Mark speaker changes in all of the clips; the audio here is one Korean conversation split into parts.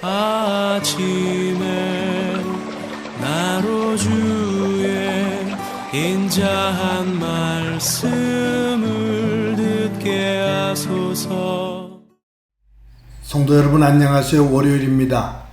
Speaker 1: 아침에 나로 주의 인자한 말씀을 듣게 하소서.
Speaker 2: 성도 여러분 안녕하세요. 월요일입니다.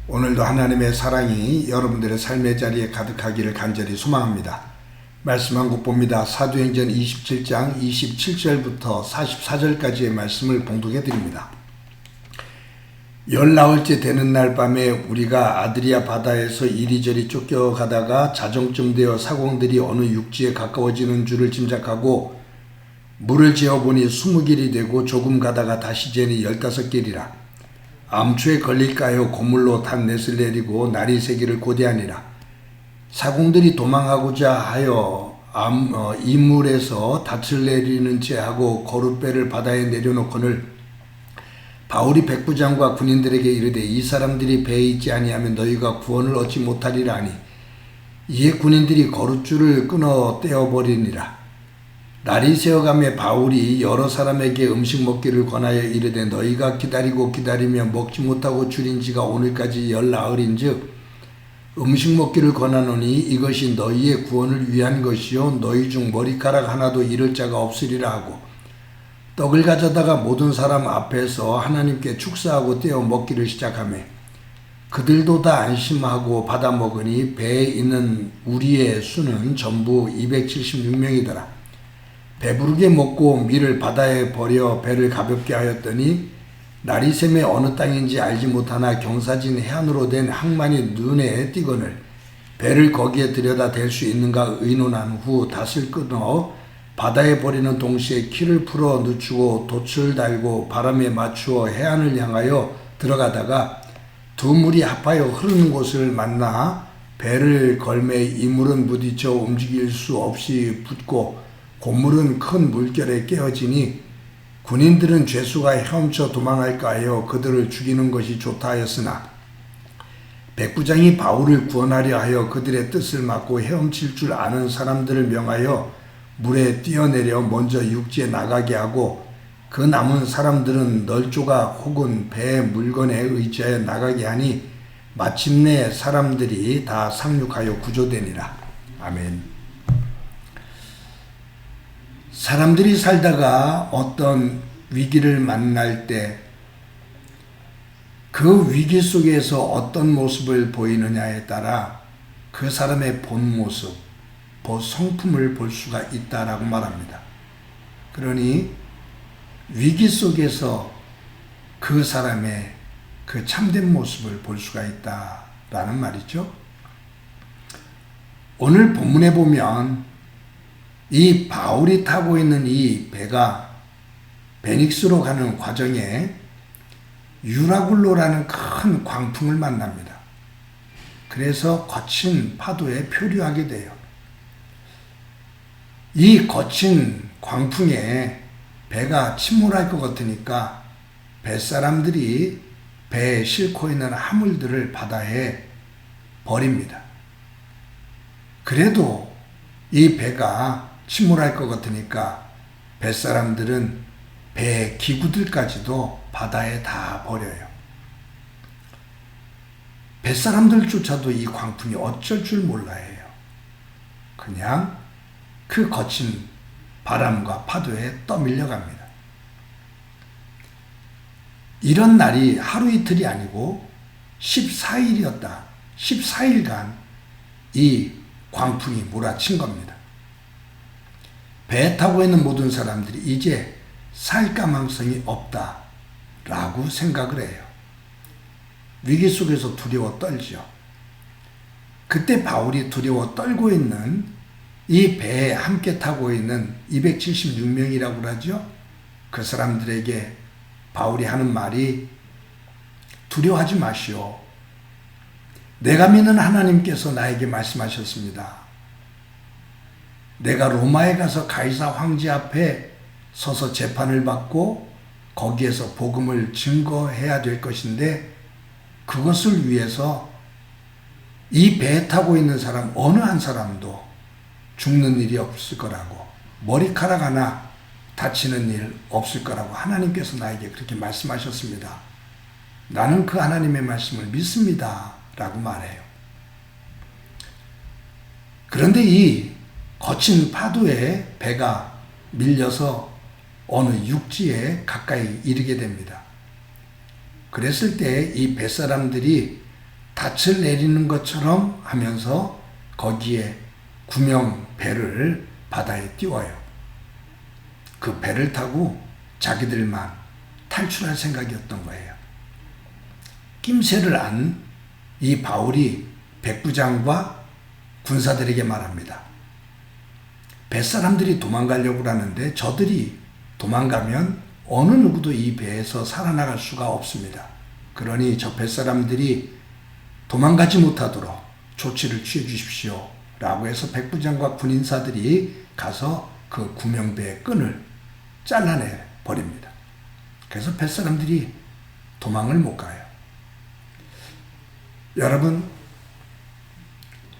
Speaker 2: 오늘도 하나님의 사랑이 여러분들의 삶의 자리에 가득하기를 간절히 소망합니다. 말씀 한 곡 봅니다. 사도행전 27장 27절부터 44절까지의 말씀을 봉독해 드립니다. 14일째 되는 날 밤에 우리가 아드리아 바다에서 이리저리 쫓겨가다가 자정쯤 되어 사공들이 어느 육지에 가까워지는 줄을 짐작하고 물을 재어보니 20길이 되고 조금 가다가 다시 재니 15길이라. 암초에 걸릴까 하여 고물로 닷넷을 내리고 날이 새기를 고대하니라. 사공들이 도망하고자 하여 이물에서 닻을 내리는 채 하고 거룻배를 바다에 내려놓거늘 바울이 백부장과 군인들에게 이르되 이 사람들이 배에 있지 아니하면 너희가 구원을 얻지 못하리라 하니 이에 군인들이 거룻줄을 끊어 떼어버리니라. 날이 새어가며 바울이 여러 사람에게 음식 먹기를 권하여 이르되 너희가 기다리며 먹지 못하고 줄인 지가 오늘까지 14일인즉 음식 먹기를 권하노니 이것이 너희의 구원을 위한 것이요 너희 중 머리카락 하나도 잃을 자가 없으리라 하고 떡을 가져다가 모든 사람 앞에서 하나님께 축사하고 떼어 먹기를 시작하며 그들도 다 안심하고 받아 먹으니 배에 있는 우리의 수는 전부 276명이더라. 배부르게 먹고 밀을 바다에 버려 배를 가볍게 하였더니 날이 새매 어느 땅인지 알지 못하나 경사진 해안으로 된 항만이 눈에 띄거늘 배를 거기에 들여다 댈 수 있는가 의논한 후 닷을 끊어 바다에 버리는 동시에 키를 풀어 늦추고 돛을 달고 바람에 맞추어 해안을 향하여 들어가다가 두 물이 합하여 흐르는 곳을 만나 배를 걸매 이물은 부딪혀 움직일 수 없이 붙고 고물은 큰 물결에 깨어지니 군인들은 죄수가 헤엄쳐 도망할까 하여 그들을 죽이는 것이 좋다 하였으나 백부장이 바울을 구원하려 하여 그들의 뜻을 막고 헤엄칠 줄 아는 사람들을 명하여 물에 뛰어내려 먼저 육지에 나가게 하고 그 남은 사람들은 널조각 혹은 배의 물건에 의지하여 나가게 하니 마침내 사람들이 다 상륙하여 구조되니라. 아멘. 사람들이 살다가 어떤 위기를 만날 때 그 위기 속에서 어떤 모습을 보이느냐에 따라 그 사람의 본 모습, 성품을 볼 수가 있다라고 말합니다. 그러니 위기 속에서 그 사람의 그 참된 모습을 볼 수가 있다라는 말이죠. 오늘 본문에 보면 이 바울이 타고 있는 이 배가 베닉스로 가는 과정에 유라굴로라는 큰 광풍을 만납니다. 그래서 거친 파도에 표류하게 돼요. 이 거친 광풍에 배가 침몰할 것 같으니까 뱃사람들이 배에 싣고 있는 화물들을 바다에 버립니다. 그래도 이 배가 침몰할 것 같으니까 뱃사람들은 배의 기구들까지도 바다에 다 버려요. 뱃사람들조차도 이 광풍이 어쩔 줄 몰라 해요. 그냥 그 거친 바람과 파도에 떠밀려 갑니다. 이런 날이 하루 이틀이 아니고 14일이었다. 14일간 이 광풍이 몰아친 겁니다. 배에 타고 있는 모든 사람들이 이제 살 가망성이 없다라고 생각을 해요. 위기 속에서 두려워 떨죠. 그때 바울이 두려워 떨고 있는 이 배에 함께 타고 있는 276명이라고 하죠. 그 사람들에게 바울이 하는 말이 두려워하지 마시오. 내가 믿는 하나님께서 나에게 말씀하셨습니다. 내가 로마에 가서 가이사 황제 앞에 서서 재판을 받고 거기에서 복음을 증거해야 될 것인데 그것을 위해서 이 배에 타고 있는 사람 어느 한 사람도 죽는 일이 없을 거라고, 머리카락 하나 다치는 일 없을 거라고 하나님께서 나에게 그렇게 말씀하셨습니다. 나는 그 하나님의 말씀을 믿습니다 라고 말해요. 그런데 이 거친 파도에 배가 밀려서 어느 육지에 가까이 이르게 됩니다. 그랬을 때 이 뱃사람들이 닻을 내리는 것처럼 하면서 거기에 구명 배를 바다에 띄워요. 그 배를 타고 자기들만 탈출할 생각이었던 거예요. 낌새를 안 이 바울이 백부장과 군사들에게 말합니다. 뱃사람들이 도망가려고 하는데 저들이 도망가면 어느 누구도 이 배에서 살아나갈 수가 없습니다. 그러니 저 뱃사람들이 도망가지 못하도록 조치를 취해 주십시오 라고 해서 백부장과 군인사들이 가서 그 구명배의 끈을 잘라내 버립니다. 그래서 뱃사람들이 도망을 못 가요. 여러분,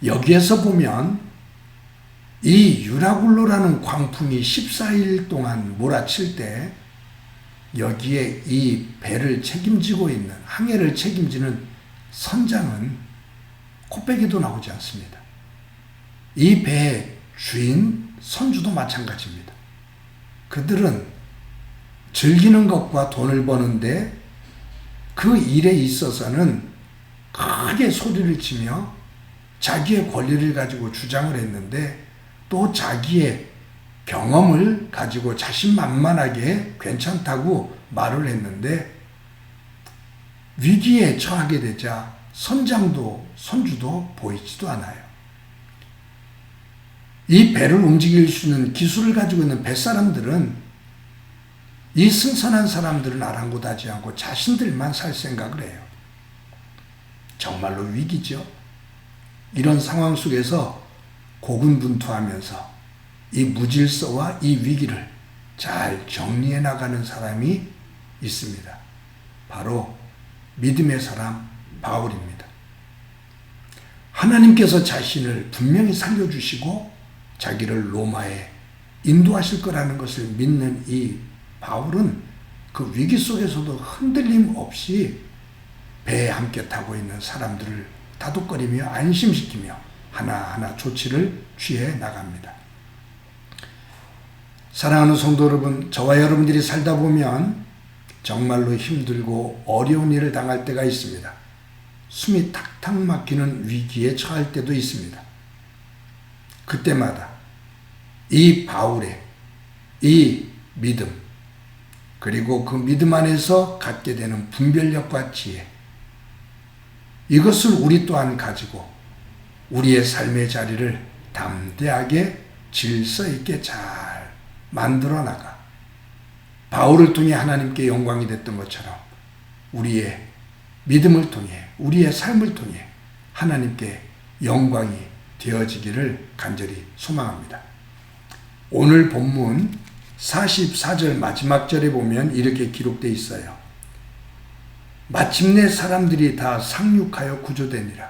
Speaker 2: 여기에서 보면 이 유라굴로라는 광풍이 14일 동안 몰아칠 때 여기에 이 배를 책임지고 있는, 항해를 책임지는 선장은 코빼기도 나오지 않습니다. 이 배의 주인, 선주도 마찬가지입니다. 그들은 즐기는 것과 돈을 버는데 그 일에 있어서는 크게 소리를 치며 자기의 권리를 가지고 주장을 했는데 또 자기의 경험을 가지고 자신만만하게 괜찮다고 말을 했는데 위기에 처하게 되자 선장도 선주도 보이지도 않아요. 이 배를 움직일 수 있는 기술을 가지고 있는 뱃사람들은 이 승선한 사람들은 아랑곳하지 않고 자신들만 살 생각을 해요. 정말로 위기죠. 이런 상황 속에서 고군분투하면서 이 무질서와 이 위기를 잘 정리해 나가는 사람이 있습니다. 바로 믿음의 사람 바울입니다. 하나님께서 자신을 분명히 살려주시고 자기를 로마에 인도하실 거라는 것을 믿는 이 바울은 그 위기 속에서도 흔들림 없이 배에 함께 타고 있는 사람들을 다독거리며 안심시키며 하나하나 조치를 취해 나갑니다. 사랑하는 성도 여러분, 저와 여러분들이 살다 보면 정말로 힘들고 어려운 일을 당할 때가 있습니다. 숨이 탁탁 막히는 위기에 처할 때도 있습니다. 그때마다 이 바울의 이 믿음, 그리고 그 믿음 안에서 갖게 되는 분별력과 지혜, 이것을 우리 또한 가지고 우리의 삶의 자리를 담대하게 질서 있게 잘 만들어 나가 바울을 통해 하나님께 영광이 됐던 것처럼 우리의 믿음을 통해 우리의 삶을 통해 하나님께 영광이 되어지기를 간절히 소망합니다. 오늘 본문 44절 마지막 절에 보면 이렇게 기록되어 있어요. 마침내 사람들이 다 상륙하여 구조되니라.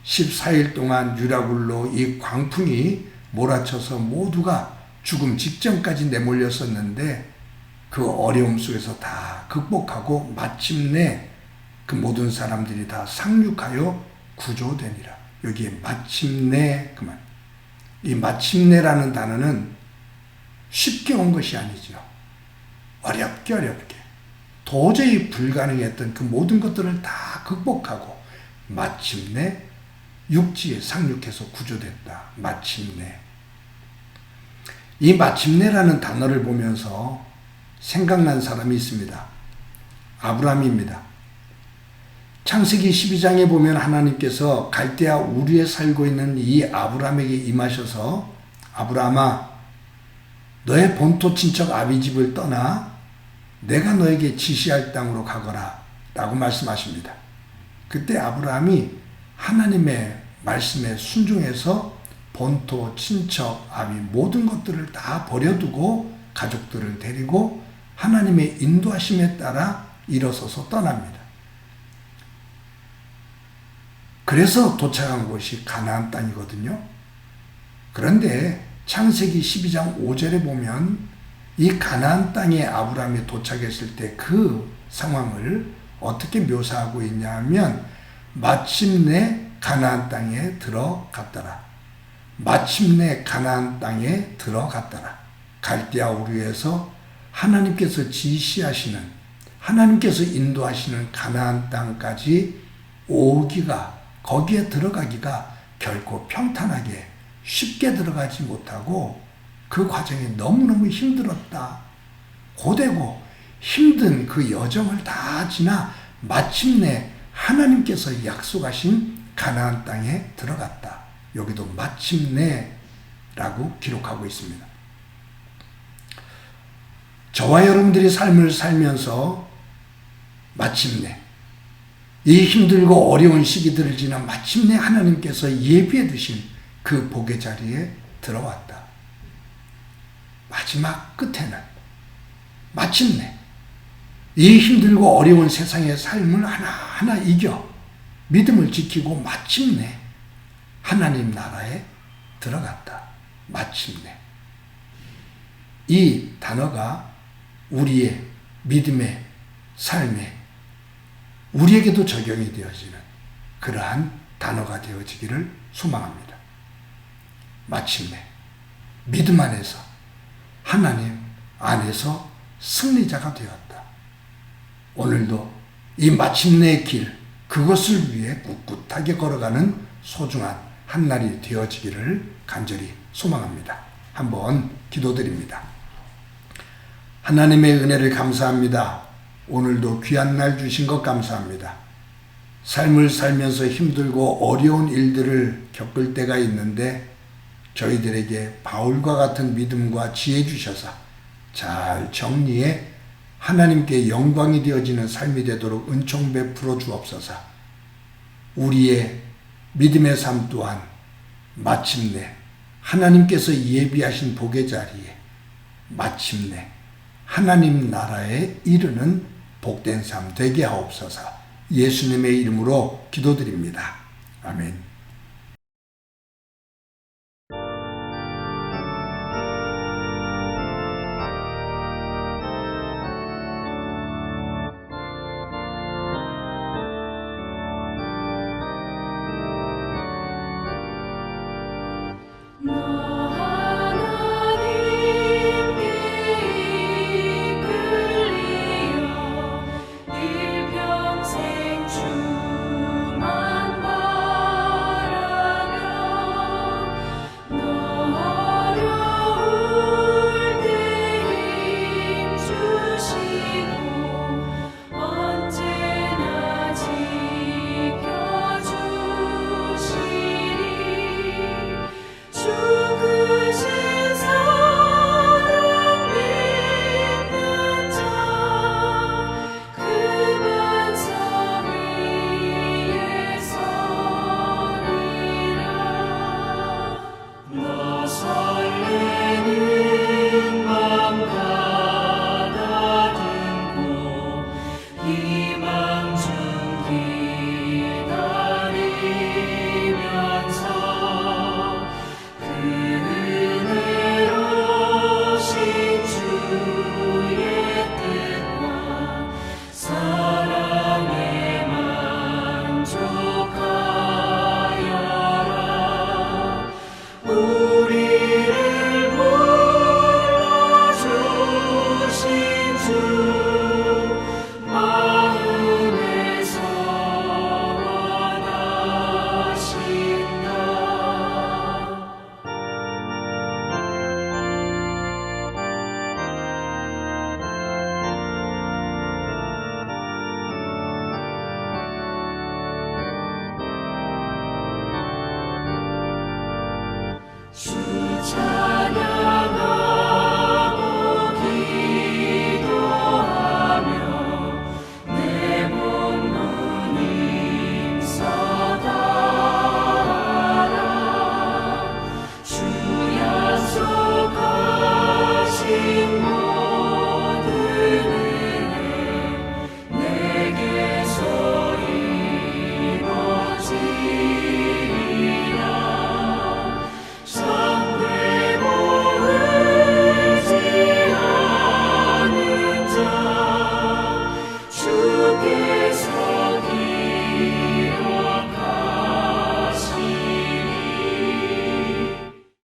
Speaker 2: 14일 동안 유라굴로 이 광풍이 몰아쳐서 모두가 죽음 직전까지 내몰렸었는데 그 어려움 속에서 다 극복하고 마침내 그 모든 사람들이 다 상륙하여 구조되니라. 여기에 마침내 그만. 이 마침내라는 단어는 쉽게 온 것이 아니죠. 어렵게 도저히 불가능했던 그 모든 것들을 다 극복하고 마침내 육지에 상륙해서 구조됐다. 마침내. 이 마침내라는 단어를 보면서 생각난 사람이 있습니다. 아브라함입니다. 창세기 12장에 보면 하나님께서 갈대아 우르에 살고 있는 이 아브라함에게 임하셔서 아브라함아, 너의 본토 친척 아비집을 떠나 내가 너에게 지시할 땅으로 가거라 라고 말씀하십니다. 그때 아브라함이 하나님의 말씀에 순종해서 본토, 친척, 아비 모든 것들을 다 버려두고 가족들을 데리고 하나님의 인도하심에 따라 일어서서 떠납니다. 그래서 도착한 곳이 가나안 땅이거든요. 그런데 창세기 12장 5절에 보면 이 가나안 땅에 아브라함이 도착했을 때 그 상황을 어떻게 묘사하고 있냐면 마침내 가나안 땅에 들어갔더라. 마침내 가나안 땅에 들어갔더라. 갈대아 우르에서 하나님께서 지시하시는, 하나님께서 인도하시는 가나안 땅까지 오기가, 거기에 들어가기가 결코 평탄하게 쉽게 들어가지 못하고 그 과정이 너무너무 힘들었다. 고되고 힘든 그 여정을 다 지나 마침내 하나님께서 약속하신 가나안 땅에 들어갔다. 여기도 마침내라고 기록하고 있습니다. 저와 여러분들이 삶을 살면서 마침내 이 힘들고 어려운 시기들을 지나 마침내 하나님께서 예비해 두신 그 복의 자리에 들어왔다. 마지막 끝에는 마침내 이 힘들고 어려운 세상의 삶을 하나하나 이겨 믿음을 지키고 마침내 하나님 나라에 들어갔다. 마침내. 이 단어가 우리의 믿음의 삶에 우리에게도 적용이 되어지는 그러한 단어가 되어지기를 소망합니다. 마침내 믿음 안에서 하나님 안에서 승리자가 되었다. 오늘도 이 마침내의 길, 그것을 위해 꿋꿋하게 걸어가는 소중한 한날이 되어지기를 간절히 소망합니다. 한번 기도드립니다. 하나님의 은혜를 감사합니다. 오늘도 귀한 날 주신 것 감사합니다. 삶을 살면서 힘들고 어려운 일들을 겪을 때가 있는데 저희들에게 바울과 같은 믿음과 지혜 주셔서 잘 정리해 하나님께 영광이 되어지는 삶이 되도록 은총 베풀어 주옵소서. 우리의 믿음의 삶 또한 마침내 하나님께서 예비하신 복의 자리에 마침내 하나님 나라에 이르는 복된 삶 되게 하옵소서. 예수님의 이름으로 기도드립니다. 아멘.